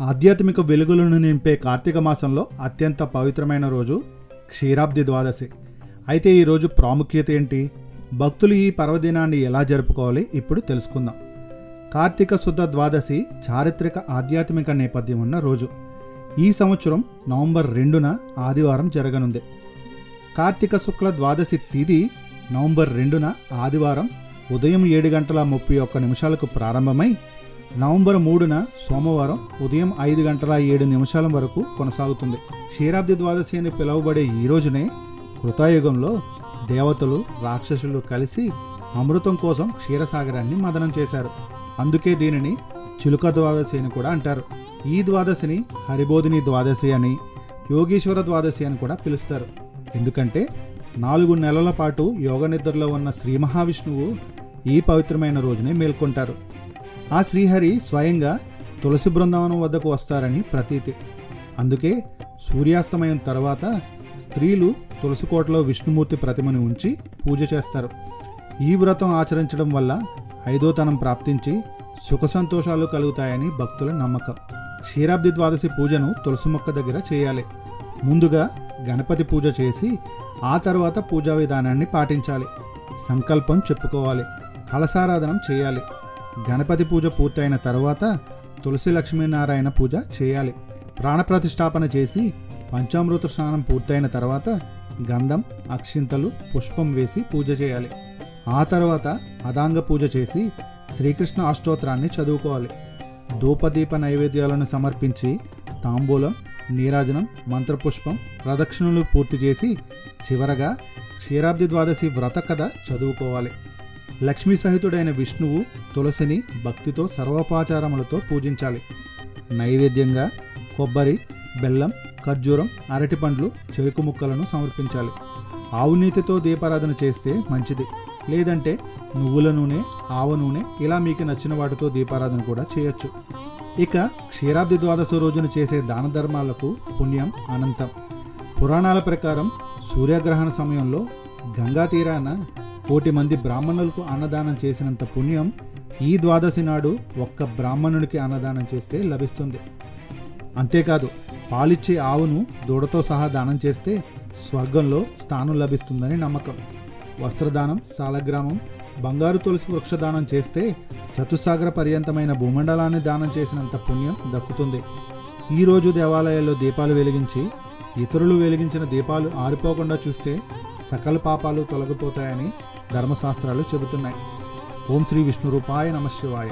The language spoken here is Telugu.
ఆధ్యాత్మిక వెలుగులను నింపే కార్తీక మాసంలో అత్యంత పవిత్రమైన రోజు క్షీరాబ్ది ద్వాదశి. అయితే ఈరోజు ప్రాముఖ్యత ఏంటి, భక్తులు ఈ పర్వదినాన్ని ఎలా జరుపుకోవాలి ఇప్పుడు తెలుసుకుందాం. కార్తీక శుద్ధ ద్వాదశి చారిత్రక ఆధ్యాత్మిక నేపథ్యం ఉన్న రోజు. ఈ సంవత్సరం నవంబర్ 2న ఆదివారం జరగనుంది. కార్తీక శుక్ల ద్వాదశి తిథి నవంబర్ 2న ఆదివారం ఉదయం 7:31 ప్రారంభమై నవంబర్ 3న సోమవారం ఉదయం 5:07 వరకు కొనసాగుతుంది. క్షీరాబ్ది ద్వాదశి అని పిలువబడే ఈ రోజునే కృతాయుగంలో దేవతలు రాక్షసులు కలిసి అమృతం కోసం క్షీరసాగరాన్ని మదనం చేశారు. అందుకే దీనిని చిలుక ద్వాదశి అని కూడా అంటారు. ఈ ద్వాదశిని హరిబోధిని ద్వాదశి అని, యోగీశ్వర ద్వాదశి అని కూడా పిలుస్తారు. ఎందుకంటే 4 నెలల పాటు యోగ నిద్రలో ఉన్న శ్రీ మహావిష్ణువు ఈ పవిత్రమైన రోజునే మేల్కొంటారు. ఆ శ్రీహరి స్వయంగా తులసి బృందావనం వద్దకు వస్తారని ప్రతీతి. అందుకే సూర్యాస్తమయం తర్వాత స్త్రీలు తులసికోటలో విష్ణుమూర్తి ప్రతిమను ఉంచి పూజ చేస్తారు. ఈ వ్రతం ఆచరించడం వల్ల 5వ తనం ప్రాప్తించి సుఖ సంతోషాలు కలుగుతాయని భక్తుల నమ్మకం. క్షీరాబ్ది ద్వాదశి పూజను తులసి మొక్క దగ్గర చేయాలి. ముందుగా గణపతి పూజ చేసి ఆ తర్వాత పూజా విధానాన్ని పాటించాలి. సంకల్పం చెప్పుకోవాలి, కలశారాధనం చేయాలి. గణపతి పూజ పూర్తయిన తర్వాత తులసి లక్ష్మీనారాయణ పూజ చేయాలి. ప్రాణప్రతిష్ఠాపన చేసి పంచామృత స్నానం పూర్తయిన తర్వాత గంధం, అక్షింతలు, పుష్పం వేసి పూజ చేయాలి. ఆ తర్వాత అదాంగ పూజ చేసి శ్రీకృష్ణ అష్టోత్తరాన్ని చదువుకోవాలి. ధూపదీప నైవేద్యాలను సమర్పించి తాంబూలం, నీరాజనం, మంత్రపుష్పం, ప్రదక్షిణలు పూర్తి చేసి చివరగా క్షీరాబ్ది ద్వాదశి వ్రత కథ చదువుకోవాలి. లక్ష్మీ సహితుడైన విష్ణువు తులసిని భక్తితో సర్వోపచారములతో పూజించాలి. నైవేద్యంగా కొబ్బరి, బెల్లం, ఖర్జూరం, అరటిపండ్లు, చెరుకు ముక్కలను సమర్పించాలి. ఆవు నీతితో దీపారాధన చేస్తే మంచిది. లేదంటే నువ్వుల నూనె, ఆవ నూనె ఇలా మీకు నచ్చిన వాటితో దీపారాధన కూడా చేయొచ్చు. ఇక క్షీరాబ్ది ద్వాదశి రోజున చేసే దాన ధర్మాలకు పుణ్యం అనంతం. పురాణాల ప్రకారం సూర్యగ్రహణ సమయంలో గంగా తీరాన 1,000 మంది బ్రాహ్మణులకు అన్నదానం చేసినంత పుణ్యం ఈ ద్వాదశి నాడు ఒక్క బ్రాహ్మణునికి అన్నదానం చేస్తే లభిస్తుంది. అంతేకాదు పాలిచ్చే ఆవును దూడతో సహా దానం చేస్తే స్వర్గంలో స్థానం లభిస్తుందని నమ్మకం. వస్త్రదానం, సాలగ్రామం, బంగారు తులసి వృక్షదానం చేస్తే చతుస్సాగర పర్యంతమైన భూమండలాన్ని దానం చేసినంత పుణ్యం దక్కుతుంది. ఈరోజు దేవాలయాల్లో దీపాలు వెలిగించి ఇతరులు వెలిగించిన దీపాలు ఆరిపోకుండా చూస్తే సకల పాపాలు తొలగిపోతాయని ధర్మశాస్త్రాలు చెబుతున్నాయి. ఓం శ్రీ విష్ణు రూపాయ నమః శివాయ.